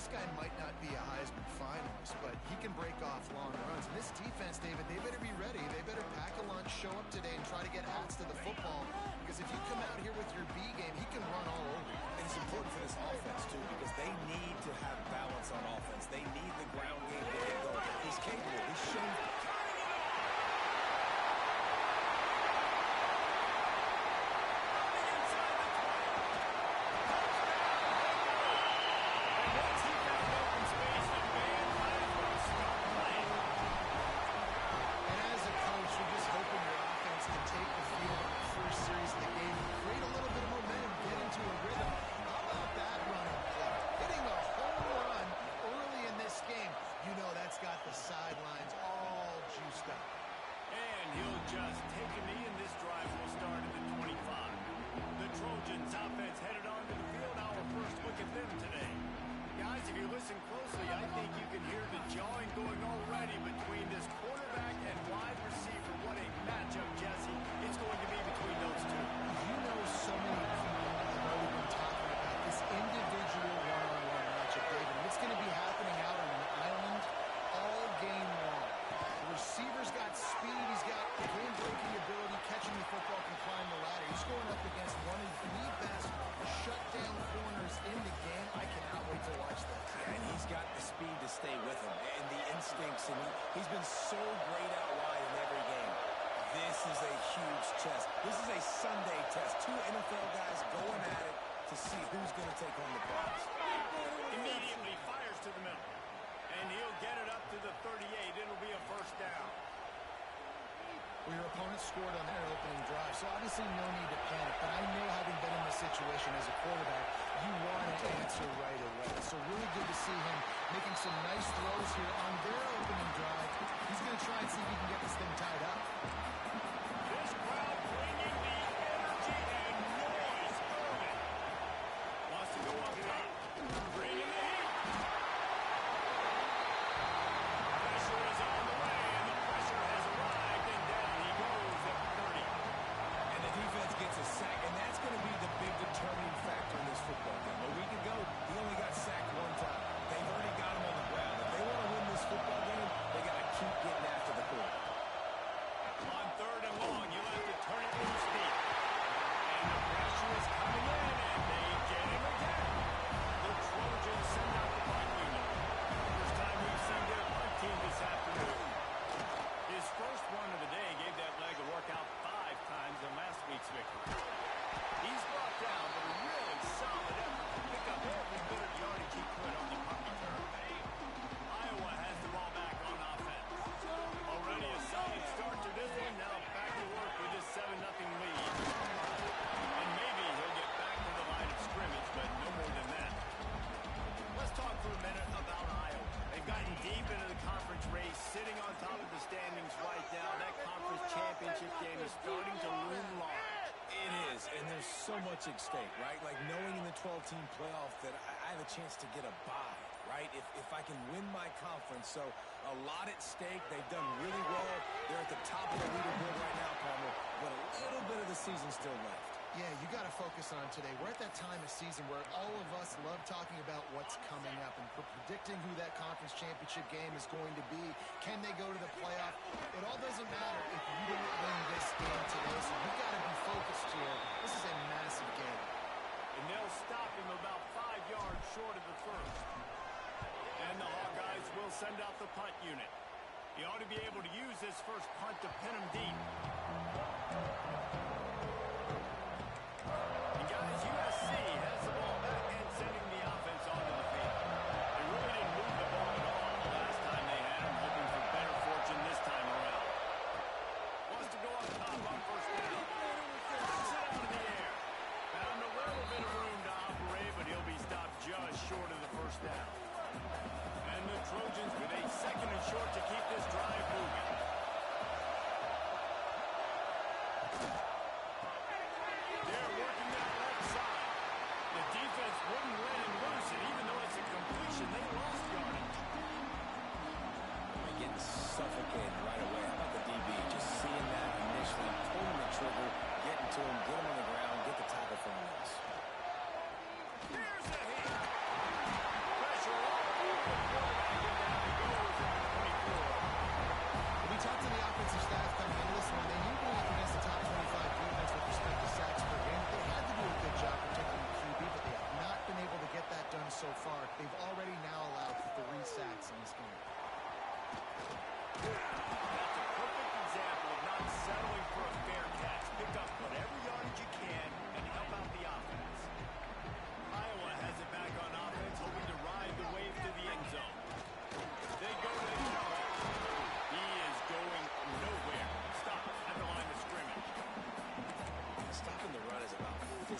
this guy might not be a Heisman finalist, but he can break off long runs. And this defense, David, they better be ready. They better pack a lunch, show up today, and try to get hats to the football. Because if you come out here with your B game, he can run all over you. And it's important for this offense, too, because they need to have balance on offense. They need the ground game to get going. He's capable. He's shown. Got the sidelines all juiced up. And he'll just take a knee, and this drive will start at the 25. The Trojans offense headed onto the field. Our first look at them today. Guys, if you listen closely, I think you can hear the jawing going already between this quarterback and wide receiver. What a matchup, Jesse. It's going to be between those two. You know, so many people have already been talking about this individual one-on-one matchup, David. What's going to be happening out on the island all game long. The receiver's got speed. He's got game-breaking ability, catching the football, can climb the ladder. He's going up against one of the best shutdown corners in the game. I cannot wait to watch that. And he's got the speed to stay with him and the instincts. And he's been so great out wide in every game. This is a huge test. This is a Sunday test. Two NFL guys going at it to see who's going to take home the prize. Immediately fires to the middle. And he'll get it up to the 38. It'll be a first down. Well, your opponent scored on their opening drive, so obviously no need to panic. But I know, having been in this situation as a quarterback, you want to answer right away. So really good to see him making some nice throws here on their opening drive. He's going to try and see if he can get this thing tied up. This crowd bringing the energy and noise early. Wants to go up top. Bringing the heat. Pressure is on the way, and the pressure has arrived, and down he goes at 30. And the defense gets a sack, and that's going to be the big determining factor in this football game. A week ago, he only got sacked one time. They've already got him on the ground. If they want to win this football game, they got to keep getting after the quarterback. On third and long, you'll have to turn it loose deep. And the pressure is coming in, and they get him again. The Trojans send out the punt unit. First time we've seen their punt team this afternoon. His first one of the day gave that leg a workout 5 times in last week's victory. He's brought down, but a really solid effort to pick up every bit of yardage he could on the punt return. Iowa has the ball back on offense. Already a solid start to this one. Now back to work with this 7-0 lead. And maybe he'll get back to the line of scrimmage, but no more than that. Let's talk for a minute about Iowa. They've gotten deep into the conference race, sitting on top of the standings right now. That conference championship game is starting to loom large. It is, and there's so much at stake, right? Like knowing in the 12-team playoff that I have a chance to get a bye, right? If I can win my conference. So a lot at stake. They've done really well. They're at the top of the leaderboard right now, Palmer, but a little bit of the season still left. Yeah, you got to focus on today. We're at that time of season where all of us love talking about what's coming up and predicting who that conference championship game is going to be. Can they go to the playoff? It all doesn't matter if you didn't win this game today, so you got to be focused here. This is a massive game. And they'll stop him about 5 yards short of the first. And the Hawkeyes will send out the punt unit. He ought to be able to use this first punt to pin him deep. USC has the ball back and sending the offense onto the field. They really didn't move the ball at all last time they had him, hoping for better fortune this time around. Wants to go up top on first down. Puts it out of the air. Found a little bit of room to operate, but he'll be stopped just short of the first down. And the Trojans with a second and short to keep this drive moving.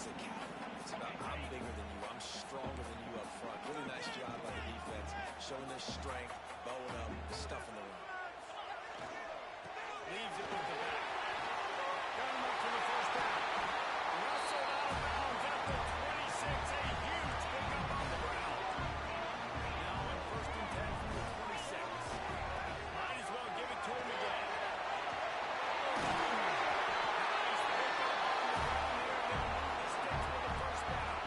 physicality. It's about I'm bigger than you, I'm stronger than you up front. Really nice job by the defense, showing their strength, bowing up, stuffing the run. Leaves it with the back. Got him up to the first down. Wrestled out of bounds at the 26. A huge pickup on the ground. Now in 1st and 10 from the 26. Might as well give it to him again. Nice pickup on the ground here. They'll move the sticks for the first down.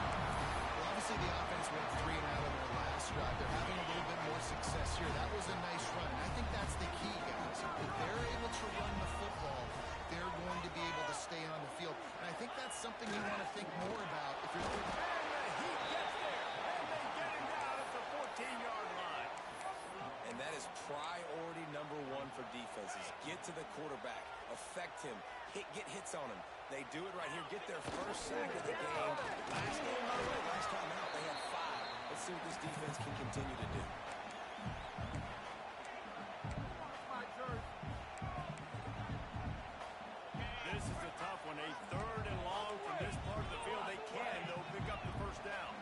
Well, obviously the offense went 3 and out on their last drive. They're having a little bit more success here. That was a nice run. And I think that's the key, guys. If they're able to run the football, they're going to be able to stay on the field. And I think that's something you want to think more about if you're And the Heat gets there. And they get him down at the 14-yard line. And that is priority number 1 for defenses. Get to the quarterback, affect him, get hits on him. They do it right here, get their first sack of the game. Last game, by the way, last time out, they had 5. Let's see what this defense can continue to do. This is a tough one. A 3rd and long from this part of the field. They can, though, pick up the first down.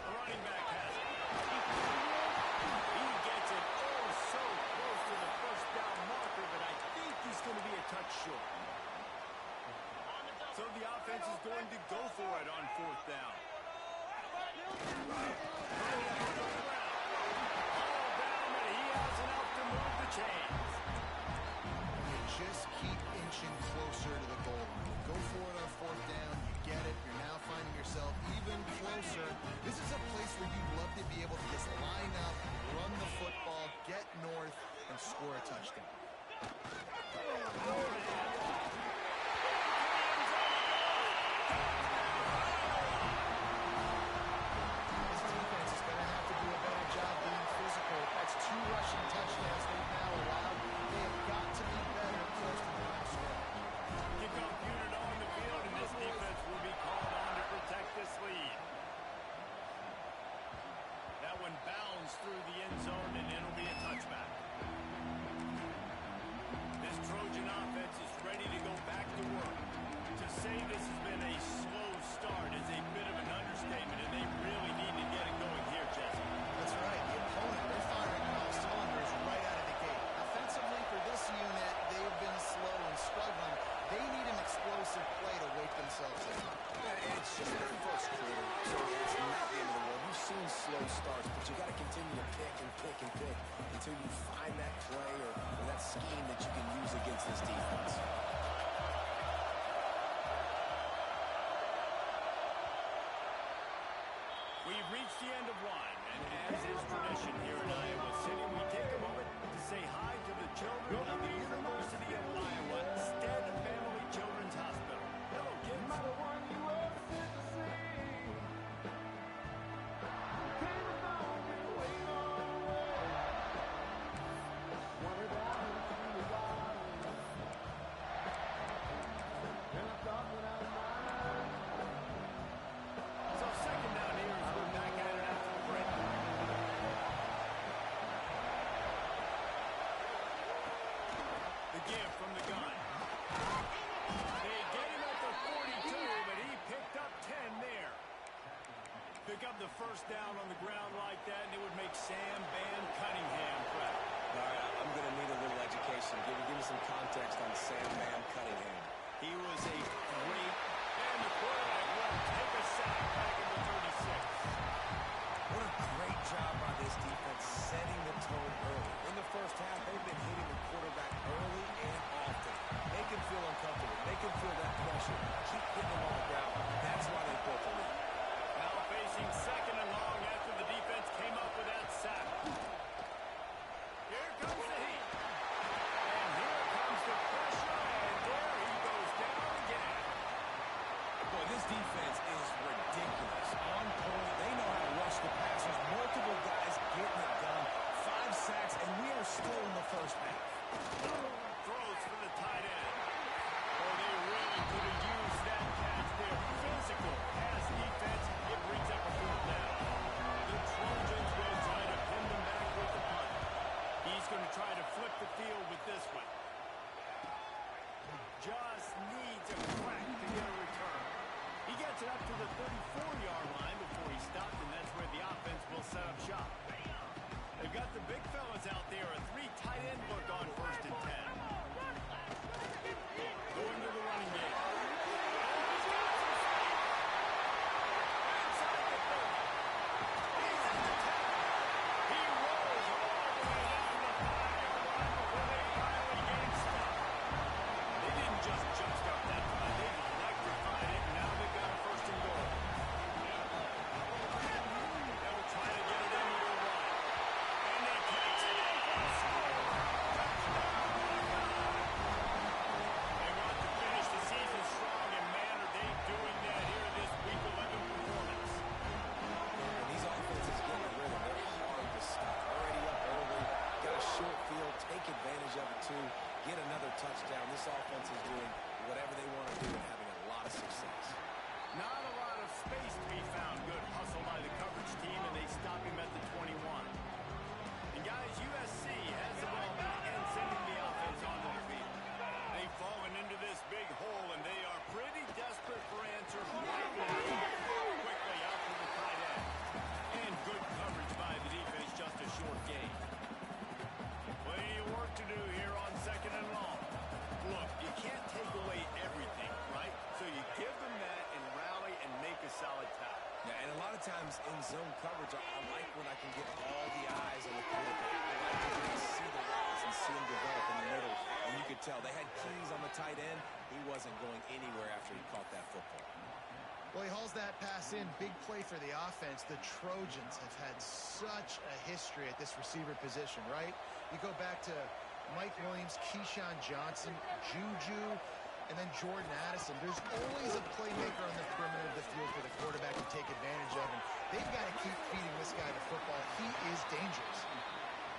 The running back has it. He gets it so close to the first down marker, but I think he's going to be a touch short. So the offense is going to go for it on 4th down. All down, but he has enough to move the chains. you just keep inching closer to the goal line. Go for it on 4th down. You get it. You're now finding yourself even closer. This is a place where you'd love to be able to just line up, run the football, get north, and score a touchdown. This defense is going to have to do a better job being physical. That's 2 rushing touchdowns they've now allowed. They have got to be better close to the line of scrimmage. Kickoff unit on the field, and this defense will be called on to protect this lead. That one bounds through the end zone, and it'll be a touchback. This Trojan offense is ready to go back to work. To say this has been a slow start is a bit of an understatement, and they really need to get it going here, Jesse. That's right. The opponent, they're firing on all cylinders right out of the gate. Offensively, for this unit, they've been slow and struggling. They need an explosive play to wake themselves up. Yeah, it's just their first quarter, so it's not the end of the world. We've seen slow starts, but you got to continue to pick and pick and pick until you find that play or that scheme that you can use against this defense. We've reached the end of one, and as is tradition here in Iowa City, we take a moment to say hi to the children of the University of Iowa Stead Family Children's Hospital. Hello, kids. So 2nd down here as we're back at it after the break. The give from the gun. They get him at the 42, but he picked up 10 there. Pick up the first down on the ground like that, and it would make Sam Van Cunningham proud. All right, I'm going to need a little education. Give me some context on Sam Van Cunningham. He was a great, and the quarterback will take a sack back in the 36. What a great job by this defense setting the tone early. In the first half, they've been hitting the quarterback early and often. Make him feel uncomfortable. Make him feel that pressure. Keep hitting him on the ground. That's why they built the lead. Now facing 2nd and long after the defense came up with that sack. Here comes the Heat. And here comes the pressure, and there he goes down again. Boy, this defense is ridiculous. On point. They know how to rush the passers. Multiple guys getting it done. 5 sacks, and we are still in the first half. Throws for the tight end. Oh, they really could have used that catch there. Physical pass defense. It brings up a 4th down. The Trojans will try to pin them back with the punt. He's going to try to flip the field with this one. Just needs a crack to get a gets it up to the 34-yard line before he stopped, and that's where the offense will set up shop. They've got the big fellas out there, a 3 tight end look on 1st and 10. Going to the running game. Get another touchdown. This offense is doing whatever they want to do and having a lot of success. Not a lot of space to be found. Good hustle by the coverage team, and they stop him at the 21. And guys, USC has the ball back and sending the offense onto the field. They've fallen into this big hole, and they are pretty desperate for answers right now. Quickly out to the tight end. And good coverage by the defense, just a short gain. Plenty of work to do here on 2nd and long. Look, you can't take away everything, right? So you give them that and rally and make a solid tackle. Yeah, and a lot of times in zone coverage, I like when I can get all the eyes on the quarterback. I like to really see the routes and see him develop in the middle. And you could tell they had keys on the tight end. He wasn't going anywhere after he caught that football. Well, he hauls that pass in. Big play for the offense. The Trojans have had such a history at this receiver position, right? You go back to Mike Williams, Keyshawn Johnson, Juju, and then Jordan Addison. There's always a playmaker on the perimeter of the field for the quarterback to take advantage of, and they've got to keep feeding this guy the football. He is dangerous.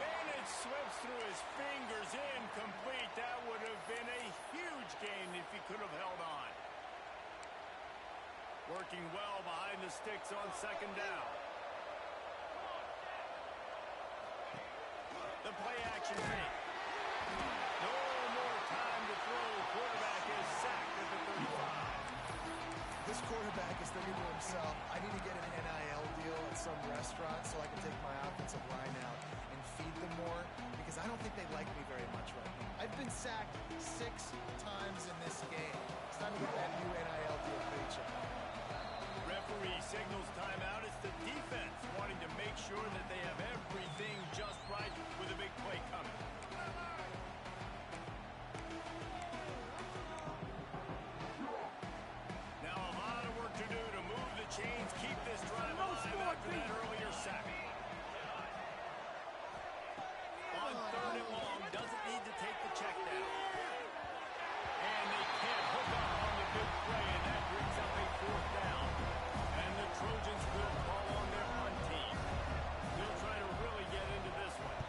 And it slips through his fingers, incomplete. That would have been a huge gain if he could have held on. Working well behind the sticks on 2nd down. The play action fake. No more time to throw. Quarterback is sacked at the 35. This quarterback is thinking to himself, I need to get an NIL deal at some restaurant so I can take my offensive line out and feed them more, because I don't think they like me very much right now. I've been sacked 6 times in this game. It's time to get that new NIL deal paycheck. Referee signals timeout. It's the defense wanting to make sure that they have everything just right with a big play coming. Now a lot of work to do to move the chains, keep this drive alive after that earlier sack. On 3rd and long, doesn't need to take the check down. And they can't hook up on the big play, and that brings up a 4th down. And the Trojans will call on their punt team. They'll try to really get into this one.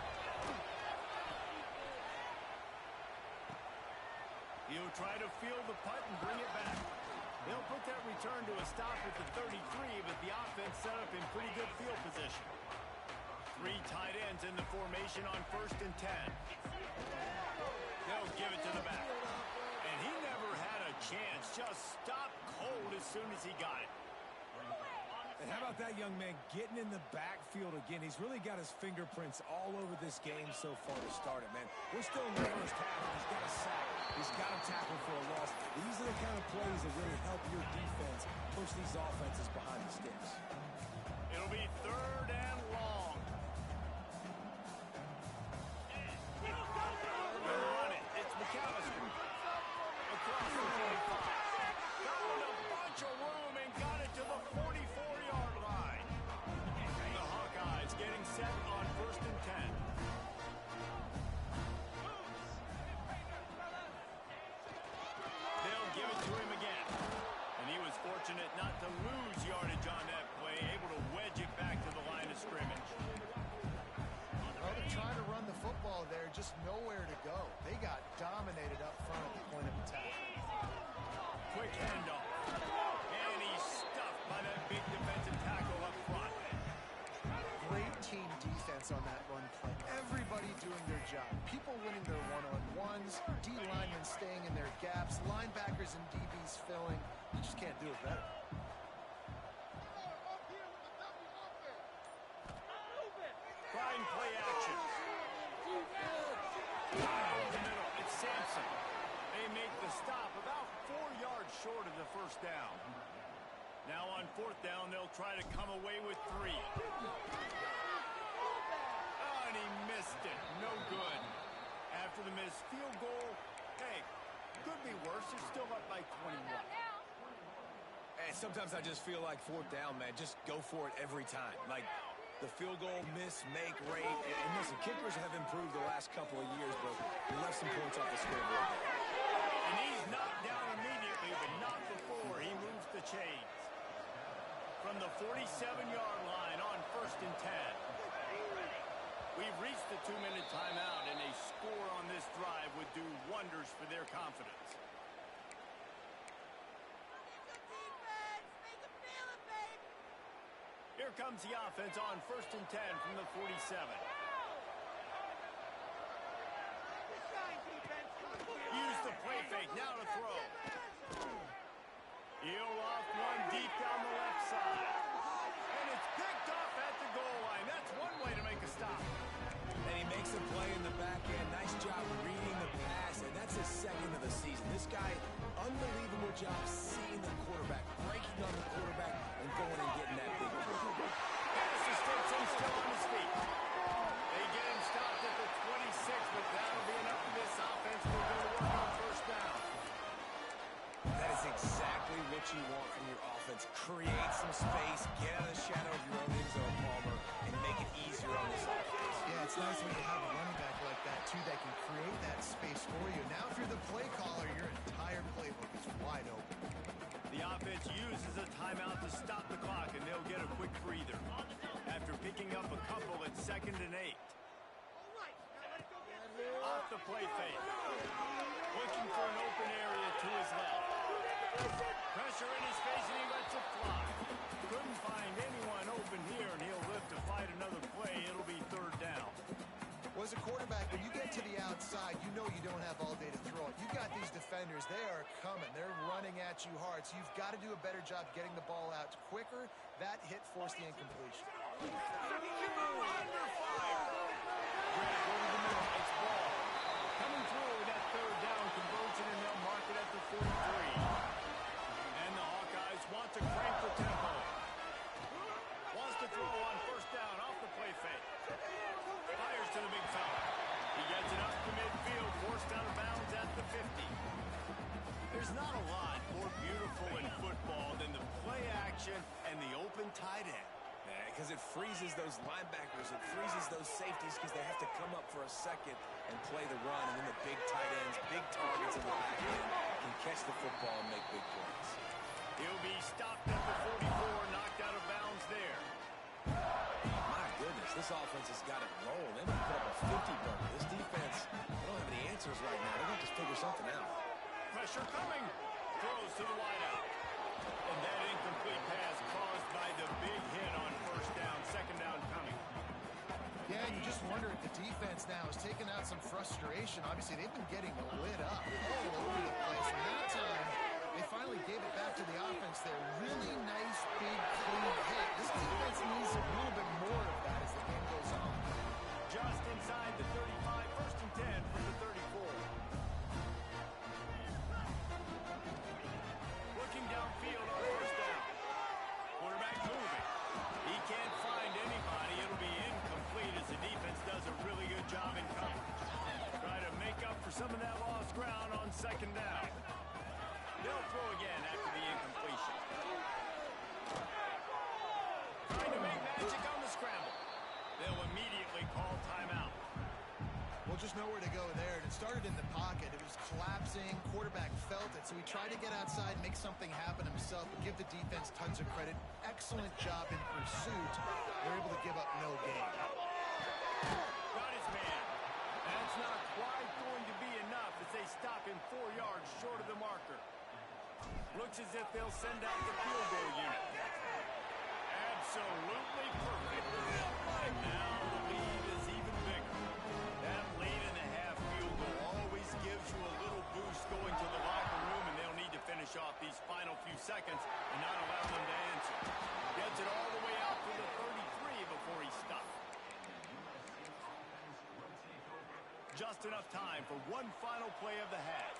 He'll try to field the punt and bring it back. They'll put that return to a stop at the 33, but the offense set up in pretty good field position. 3 tight ends in the formation on 1st and 10. They'll give it to the back. And he never had a chance. Just stopped cold as soon as he got it. And how about that young man getting in the backfield again? He's really got his fingerprints all over this game so far to start it, man. We're still in the first half, and he's got a sack. He's got a tackle for a loss. These are the kind of plays that really help your defense push these offenses behind the sticks. It'll be 3rd and long. They'll run it. It's McAllister. Across the 45. Found a bunch of room and got it to the 44-yard line. The Hawkeyes getting set on 1st and 10. They'll give it to him again. And he was fortunate not to lose yardage on that play, able to wedge it back to the line of scrimmage. Well, they're trying to run the football there, just nowhere to go. They got dominated up front at the point of attack. Quick handoff. And he's stuffed by that big defensive tackle up front. Great team defense on that run play. Everybody doing their job. People winning their one-on-ones, D-linemen staying in their gaps, linebackers and DBs filling. You just can't do it better. a stop about 4 yards short of the first down. Now on fourth down, they'll try to come away with 3. Oh, and he missed it. No good. After the missed field goal, hey, could be worse. They're still up by 21. And sometimes I just feel like fourth down, man, just go for it every time. Like the field goal miss, make rate. And listen, kickers have improved the last couple of years, but we left some points off the scoreboard there. And he's knocked down immediately, but not before he moves the chains. From the 47-yard line on 1st and 10. We've reached the 2-minute timeout, and a score on this drive would do wonders for their confidence. Here comes the offense on 1st and 10 from the 47. Use the play fake, now to throw. He'll off one deep down the left side. And it's picked off at the goal line. That's one way to make a stop. And he makes a play in the back end. Nice job reading the pass, and that's his second of the season. This guy, unbelievable job seeing the quarterback, breaking on the quarterback, and going and getting that big play. Pass escapes him still on his feet. They get him stopped at the 26, but that'll be enough for this offense. We're going to work on first down. That is exactly what you want from your offense. Create some space, get out of the shadow of your own end zone, Palmer, and make it easier on this offense. Yeah, it's nice when you have a running back like that, too, that can create that space for you. Now, if you're the play caller, your entire playbook is wide open. The offense uses a timeout to stop the clock, and they'll get a quick breather. After picking up a couple at 2nd and 8. Off the play fake. Looking for an open area to his left. Pressure in his face, and he lets it fly. Couldn't find anyone open here, and he'll live to fight another play. It'll be 3rd down. Well, as a quarterback, when you get to the outside, you know you don't have all day to throw it. You got these defenders. They are coming. They're running at you hard, so you've got to do a better job getting the ball out quicker. That hit forced the incompletion. Under fire. Grab over the middle. It's ball. Coming through with that 3rd down conversion, and they'll mark it at the 43. And the Hawkeyes want to crank the tempo. Wants to throw on 1st down off the play fake. Fires to the big fella. He gets it up to midfield, forced out of bounds at the 50. There's not a lot more beautiful in football than the play action and the open tight end. Because it freezes those linebackers, it freezes those safeties because they have to come up for a second and play the run, and then the big tight ends, big targets in the back end can catch the football and make big plays. He'll be stopped at the 44, knocked out of bounds there. My goodness, this offense has got it rolling. They might put up a 50 burger. This defense, they don't have any answers right now. They're going to just figure something out. Pressure coming. Throws to the wideout. And that incomplete pass caused by the big hit on 1st down. 2nd down coming. Yeah, and you just wonder if the defense now is taking out some frustration. Obviously, they've been getting lit up all over the place. And that time, they finally gave it back to the offense there. Really nice, big, clean hit. This defense needs a little bit more of that as the game goes on. Just inside the 35, 1st and 10 from the 34. Looking downfield on 1st down. Quarterback moving. He can't find anybody. It'll be incomplete as the defense does a really good job in coverage. Try to make up for some of that lost ground on 2nd down. They'll throw again after the incompletion. Trying to make magic on the scramble. They'll immediately call timeout. Well, just nowhere to go there. It started in the pocket. It was collapsing. Quarterback felt it, so he tried to get outside, make something happen himself, but give the defense tons of credit. Excellent job in pursuit. They're able to give up no gain. Got his man. That's not quite going to be enough as they stop him 4 yards short of the marker. Looks as if they'll send out the field goal unit. Absolutely perfect. And now the lead is even bigger. That late in the half field goal always gives you a little boost going to the locker room, and they'll need to finish off these final few seconds and not allow them to answer. Gets it all the way out to the 33 before he stopped. Just enough time for one final play of the half.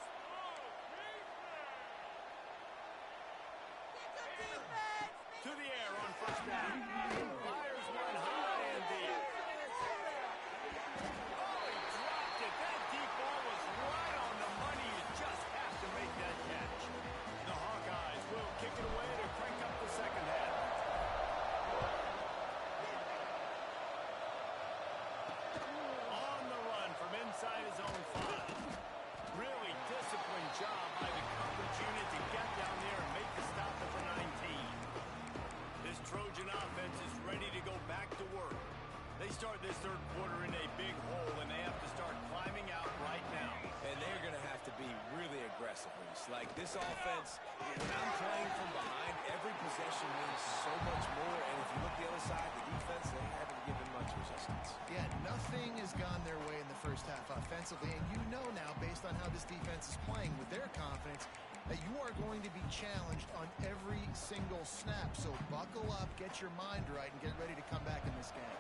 Reese. Like, this offense, when I'm playing from behind, every possession means so much more. And if you look the other side, the defense, they haven't given much resistance. Yeah, nothing has gone their way in the first half offensively. And you know now, based on how this defense is playing with their confidence, that you are going to be challenged on every single snap. So buckle up, get your mind right, and get ready to come back in this game.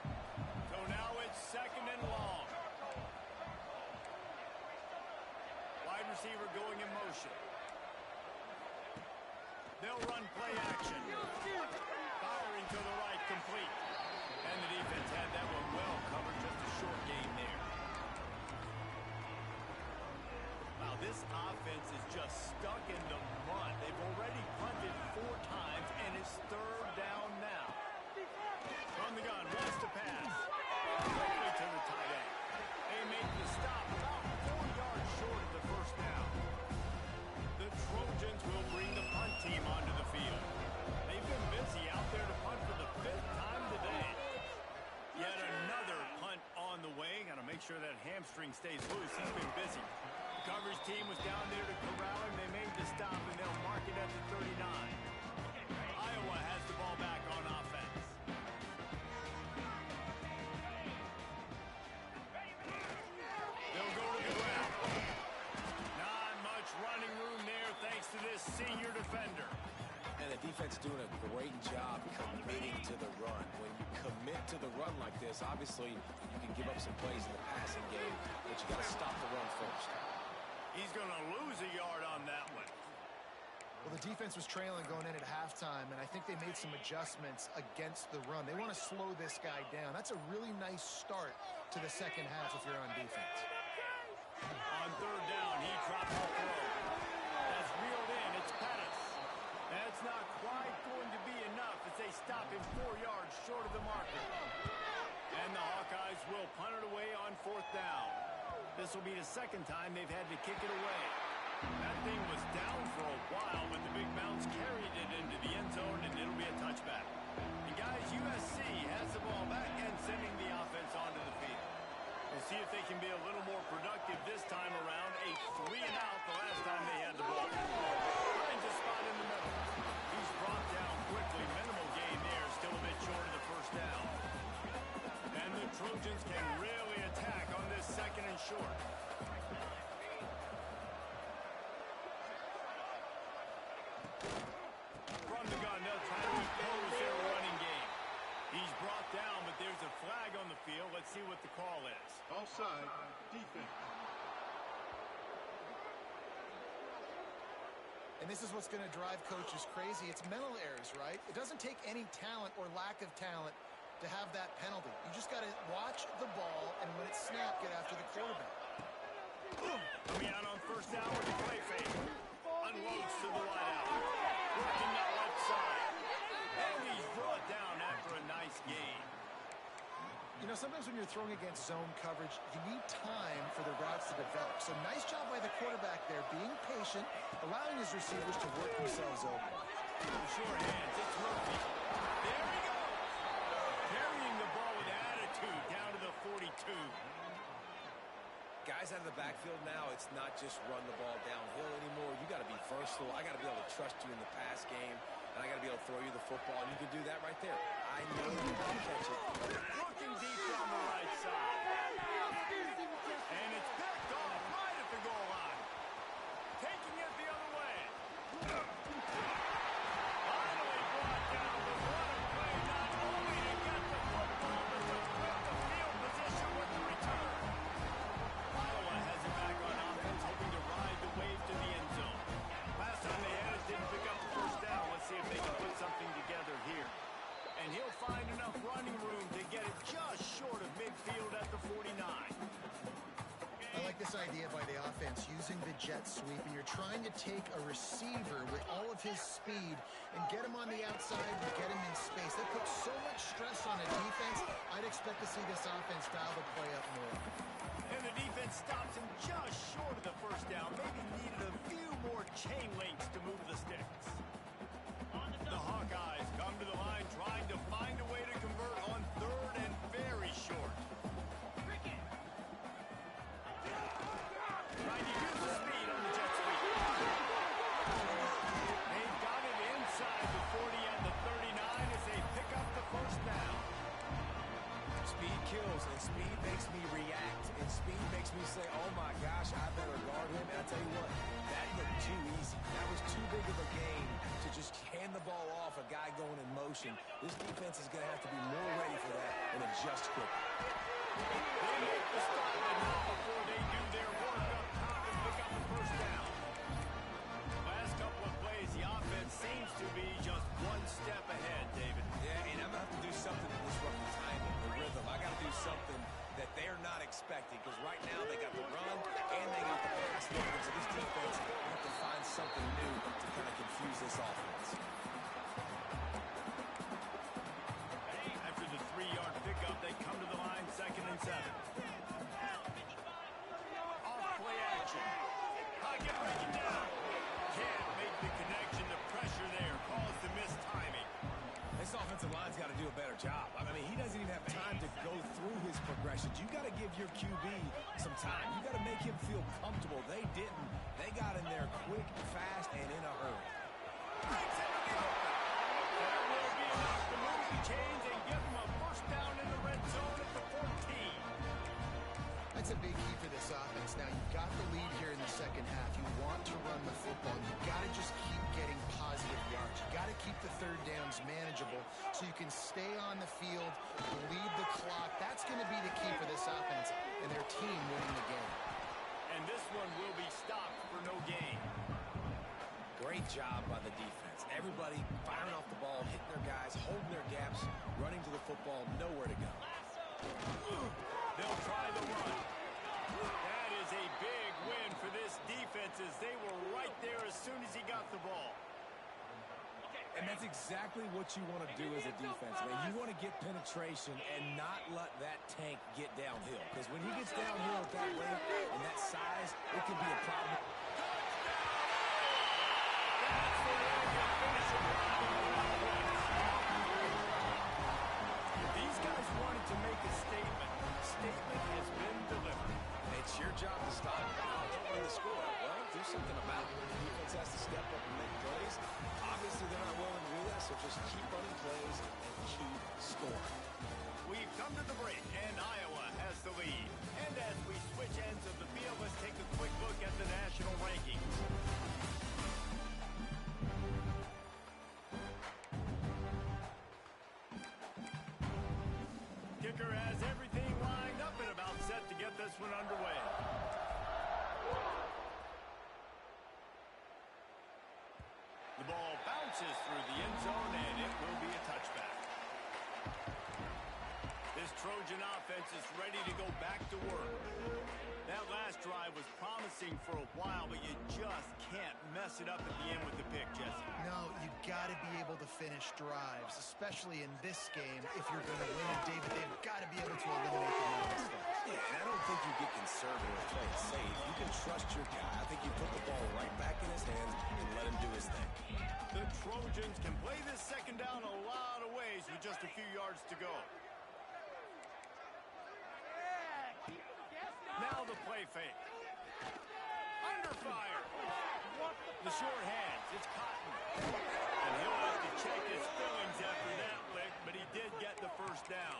So now it's 2nd and long. Wide receiver going in motion. They'll run play action. Firing to the right, complete. And the defense had that one well covered, just a short gain there. Wow, this offense is just stuck in the mud. They've already punted 4 times, and it's 3rd down now. From the gun, wants to pass. Quickly to the tight end. They make the stop about 4 yards short of the first down. The Trojans will bring the punt team onto the field. They've been busy out there to punt for the 5th time today. Yet another punt on the way. Got to make sure that hamstring stays loose. He's been busy. The coverage team was down there to corral him. They made the stop, and they'll mark it at the 39. Iowa has the ball back on offense. They'll go to the ground. Not much running room there thanks to this senior defender. And the defense doing a great job committing to the run. When you commit to the run like this, obviously you can give up some plays in the passing game, but you got to stop the run first. He's going to lose a yard on that one. Well, the defense was trailing going in at halftime, and I think they made some adjustments against the run. They want to slow this guy down. That's a really nice start to the second half if you're on defense. On 3rd down, he drops the throw. That's reeled in. It's Pettis. That's not quite going to be enough as they stop him 4 yards short of the marker. And the Hawkeyes will punt it away on 4th down. This will be the 2nd time they've had to kick it away. That thing was down for a while, but the big bounce carried it into the end zone, and it'll be a touchback. And guys, USC has the ball back and sending the offense onto the field. We'll see if they can be a little more productive this time around. A 3-and-out the last time they had the ball. Finds a spot in the middle. He's brought down quickly. Minimal gain there. Still a bit short of the first down. And the Trojans can really attack on this 2nd and short. From the gun, they'll try to impose their running game. He's brought down, but there's a flag on the field. Let's see what the call is. Offside, defense. And this is what's going to drive coaches crazy. It's mental errors, right? It doesn't take any talent or lack of talent to have that penalty. You just got to watch the ball, and when it's snapped, get after the quarterback. Coming out on 1st down with the play fake. Unloads to the wideout. Working that left side. And he's brought down after a nice gain. You know, sometimes when you're throwing against zone coverage, you need time for the routes to develop. So nice job by the quarterback there, being patient, allowing his receivers to work themselves over. Short hands, it's Murphy. There he goes. Carrying the ball with attitude down to the 42. Guys out of the backfield now, it's not just run the ball downhill anymore. You got to be versatile. I got to be able to trust you in the pass game, and I got to be able to throw you the football, and you can do that right there. I know you can catch it. Looking deep down the right side. And it's picked off right at the goal line. Taking it the other way. Finally brought down, but what a play, not only to get the football, but to flip the field position with the return. Iowa has it back on offense, hoping to ride the wave to the end zone. Last time they had it, didn't pick up the first down. Let's see if they can put something together here. And he'll find enough running room to get it just short of midfield at the 49. I like this idea by the offense, using the jet sweep, and you're trying to take a receiver with all of his speed and get him on the outside and get him in space. That puts so much stress on a defense. I'd expect to see this offense dial the play up more. And the defense stops him just short of the first down. Maybe needed a few more chain links to move the sticks. The Hawkeyes come to the line trying to find a way to convert on 3rd and very short. Trying to use the speed on the jet sweep. Speed kills, and speed makes me react, and speed makes me say, oh my gosh, I better guard him. And I tell you what, that looked too easy. That was too big of a game to just hand the ball off a guy going in motion. This defense is going to have to be more ready for that and adjust quickly. They make the stop, but not before they do their work up top and pick up the first down. Last couple of plays, the offense seems to be just one step ahead, David. Yeah, and I'm going to have to do something to disrupt the timing, the rhythm. I got to do something that they're not expecting, because right now they got the run and they got the pass working. So this defense have to find something new to kind of confuse this offense. After the 3-yard pickup, they come to the line, 2nd and 7. Off play action. Get breaking down. Can't make the connection. The pressure there caused the missed timing. This offensive line's got to do a better job. I mean, he doesn't even have time to go through his progressions. You got to give your QB some time. You got to make him feel comfortable. They didn't. They got in there quick, fast, and in a hurry. That will be enough to move the chains and give them a first down in the red zone at the 14. That's a big key for this offense. Now, you've got the lead here in the second half. You want to run the football. You've got to just keep getting positive yards. You've got to keep the third downs manageable so you can stay on the field, lead the clock. That's going to be the key for this offense and their team winning the game. And this one will be stopped for no gain. Great job by the defense. Everybody firing off the ball, hitting their guys, holding their gaps, running to the football, nowhere to go. They'll try the run. That is a big win for this defense as they were right there as soon as he got the ball. And that's exactly what you want to do as a defense, man. You want to get penetration and not let that tank get downhill. Because when he gets downhill at that rate and that size, it could be a problem. That's the way you finish it. These guys wanted to make a statement. Statement has been delivered. It's your job to stop it. Don't run the score. Well, do something about it. The defense has to step up and make plays. Obviously, they're not willing to do that, so just keep running plays and keep scoring. We've come to the break, and Iowa has the lead. And as we switch ends of the field, let's take a quick look at the national rankings. Kicker has everything lined up and about set to get this one underway. The ball bounces through the end zone, and it will be a touchback. This Trojan offense is ready to go back to work. That last drive was promising for a while, but you just can't mess it up at the end with the pick, Jesse. No, you've got to be able to finish drives, especially in this game. If you're going to win it, David, they've got to be able to eliminate the mistakes. Yeah, and I don't think you get conservative or play it safe. You can trust your guy. I think you put the ball right back in his hands and let him do his thing. The Trojans can play this second down a lot of ways with just a few yards to go. Now the play fake. Under fire. The short hands. It's Cotton. And he'll have to check his feelings after that lick, but he did get the first down.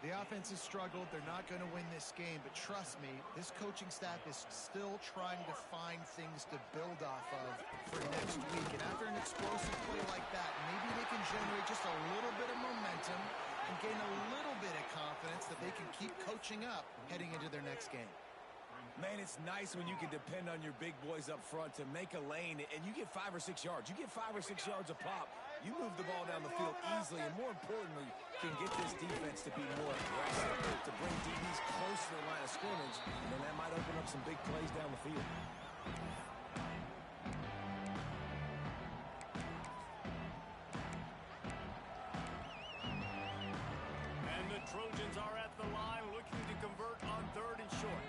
The offense has struggled. They're not going to win this game, but trust me, this coaching staff is still trying to find things to build off of for next week. And after an explosive play like that, maybe they can generate just a little bit of momentum and gain a little bit of confidence that they can keep coaching up heading into their next game. Man, it's nice when you can depend on your big boys up front to make a lane, and you get 5 or 6 yards. You get 5 or 6 yards a pop. You move the ball down the field easily, and more importantly, can get this defense to be more aggressive, to bring DBs close to the line of scrimmage, and that might open up some big plays down the field. And the Trojans are at the line looking to convert on 3rd and short.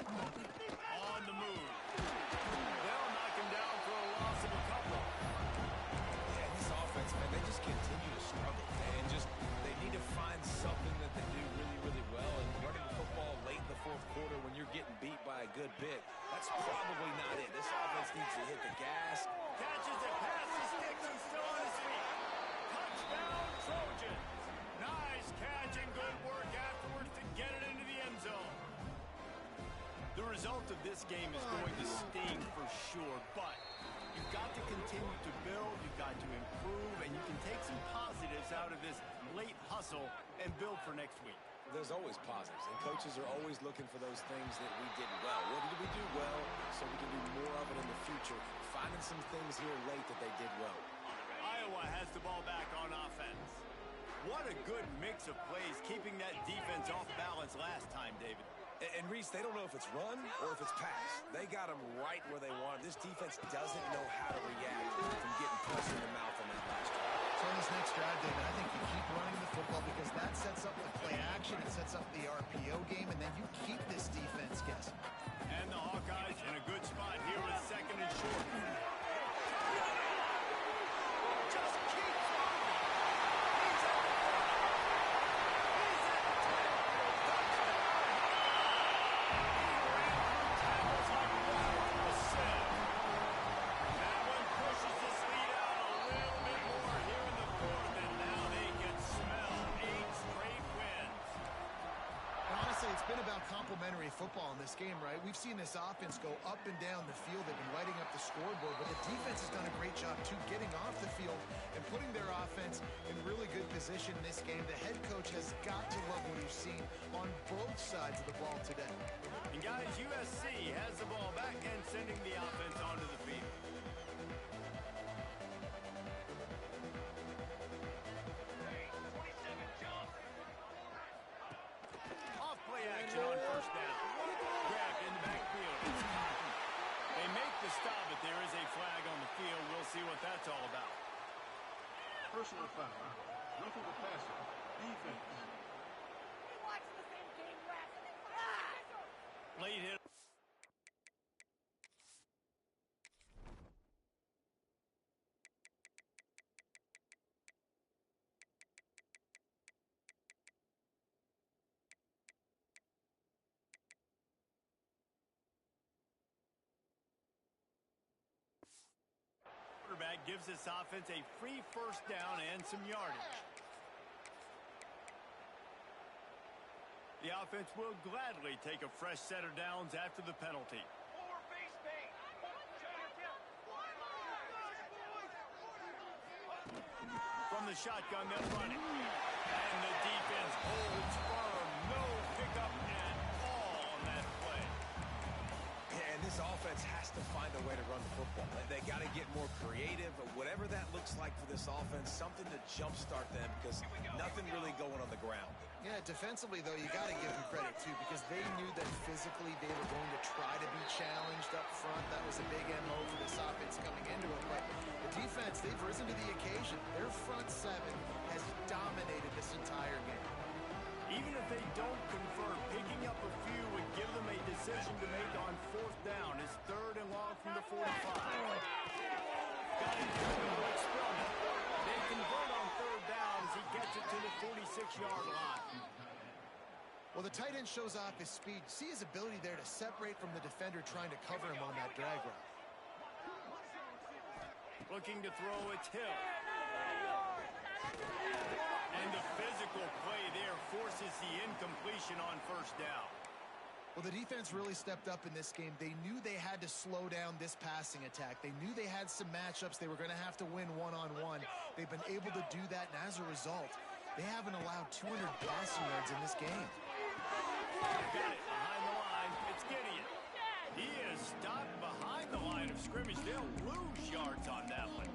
On the move. They'll knock him down for a loss of a couple. Yeah, this offense, man, they just continue to struggle. And they need to find something that they do really, really well. And running the football late in the 4th quarter when you're getting beat by a good bit, that's probably not it. This offense needs to hit the gas catches it past the sticks. He's still on his feet. Touchdown, Trojans. Nice catch and good work afterwards to get it into the end zone. The result of this game is going to sting for sure, but you've got to continue to build, you've got to improve, and you can take some positives out of this late hustle and build for next week. There's always positives, and coaches are always looking for those things that we did well. What did we do well so we can do more of it in the future? Finding some things here late that they did well. Iowa has the ball back on offense. What a good mix of plays, keeping that defense off balance last time, David. And Reese, they don't know if it's run or if it's pass. They got them right where they want them. This defense doesn't know how to react from getting punched in the mouth on that last drive. So on this next drive, David, I think you keep running the football because that sets up the play action, it sets up the RPO game, and then you keep this defense guessing. And the Hawkeyes in a good spot here with second and short. Just keep throwing. He's at the 30. He's at the 10. That one pushes this lead out a little bit more here in the fourth, and now they can smell 8 straight wins. And honestly, it's been about complementary football in this game, right? We've seen this offense go up and down the field. They've been lighting up the scoreboard, but the defense has done a great job, too, getting off the field and putting their offense in really good position in this game. The head coach has got to love what he's seen on both sides of the ball today. And guys, USC has the ball back and sending the offense onto the field. Off play action on first down. Grabbed in the backfield. It's caught. They make the stop, but there is a flag on the field. We'll see what that's all about. Personal foul. Roughing the passer. Defense. Late hit. Quarterback gives this offense a free first down and some yardage. The offense will gladly take a fresh set of downs after the penalty. From the shotgun, they'll run it. And the defense holds firm. No pickup at all on that play. Yeah, and this offense has to find a way to run the football. They got to get more creative, whatever that looks like for this offense, something to jumpstart them because nothing really going on the ground. Yeah, defensively, though, you got to give them credit, too, because they knew that physically they were going to try to be challenged up front. That was a big MO for this offense coming into it. But the defense, they've risen to the occasion. Their front seven has dominated this entire game. Even if they don't convert, picking up a few would give them a decision to make on fourth down. It's third and long from the 45. Got him coming, Blake Spillman. They convert on third down as he gets it to the 46-yard line. Well, the tight end shows off his speed. See his ability there to separate from the defender trying to cover him on that drag route. Looking to throw, it's Hill. And the physical play there forces the incompletion on first down. Well, the defense really stepped up in this game. They knew they had to slow down this passing attack. They knew they had some matchups they were going to have to win one-on-one. They've been able to do that, and as a result, they haven't allowed 200 passing yards in this game. Got it behind the line. It's Gideon. He is stopped behind the line of scrimmage. They'll lose yards on that one.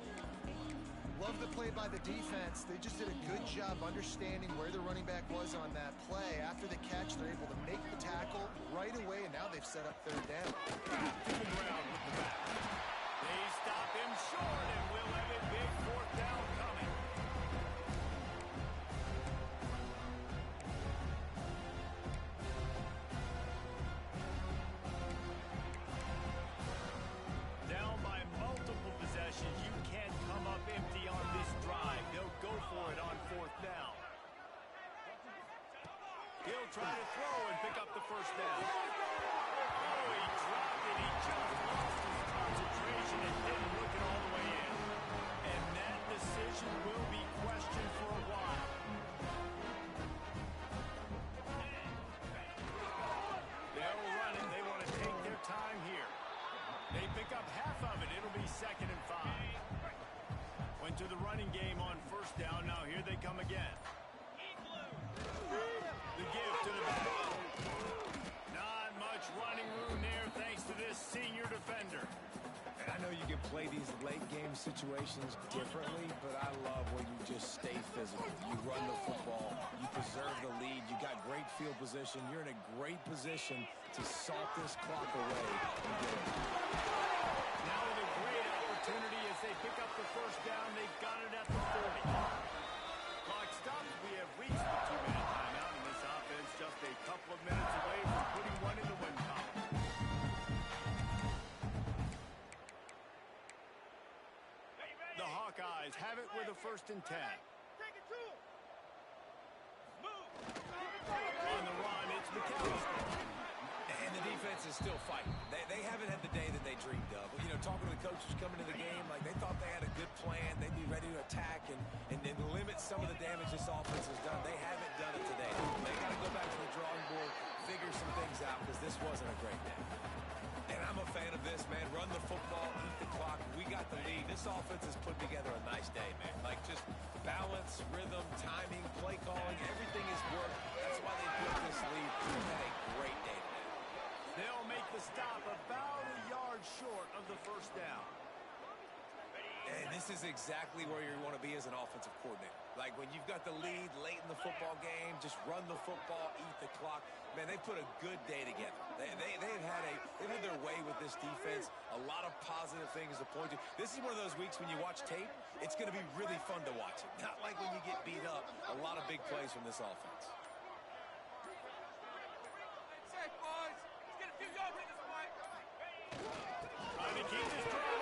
Love the play by the defense. They just did a good job understanding where the running back was on that play. After the catch, they're able to make the tackle right away, and now they've set up third down. To the ground with the back. They stop him short, and we'll have a big fourth down coming. Down by multiple possessions, you can't come up empty on this drive. They'll go for it on fourth down. He'll try to throw and pick up the first down. Oh, he dropped it. He just lost his concentration and didn't look it all the way pick up half of it. It'll be 2nd and 5. Went to the running game on 1st down. Now here they come again. The give to the back. Not much running room there thanks to this senior defender. And I know you can play these late game situations differently, but I love when you just stay physical. You run the football, you preserve the lead, you got great field position, you're in a great position to salt this clock away and get it. Now with a great opportunity as they pick up the 1st down, they've got it at the 40. Clock stopped. We have reached the 2-minute timeout, and this offense just a couple of minutes away from putting one in the win column. The Hawkeyes have it with a 1st and 10. On the run, it's McAllister. And the defense is still fighting. They haven't had the day that they dreamed of. You know, talking to the coaches coming to the game, like they thought they had a good plan. They'd be ready to attack and limit some of the damage this offense has done. They haven't done it today. They got to go back to the drawing board, figure some things out because this wasn't a great day. And I'm a fan of this, man. Run the football, eat the clock. We got the lead. This offense has put together a nice day, man. Like just balance, rhythm, timing, play calling, everything has worked. That's why they built this lead. We've had a great day today. They'll make the stop about a yard short of the 1st down. And this is exactly where you want to be as an offensive coordinator. Like when you've got the lead late in the football game, just run the football, eat the clock. Man, they put a good day together. They've had their way with this defense. A lot of positive things to point to. This is one of those weeks when you watch tape, it's going to be really fun to watch it. Not like when you get beat up. A lot of big plays from this offense. Trying to keep this drive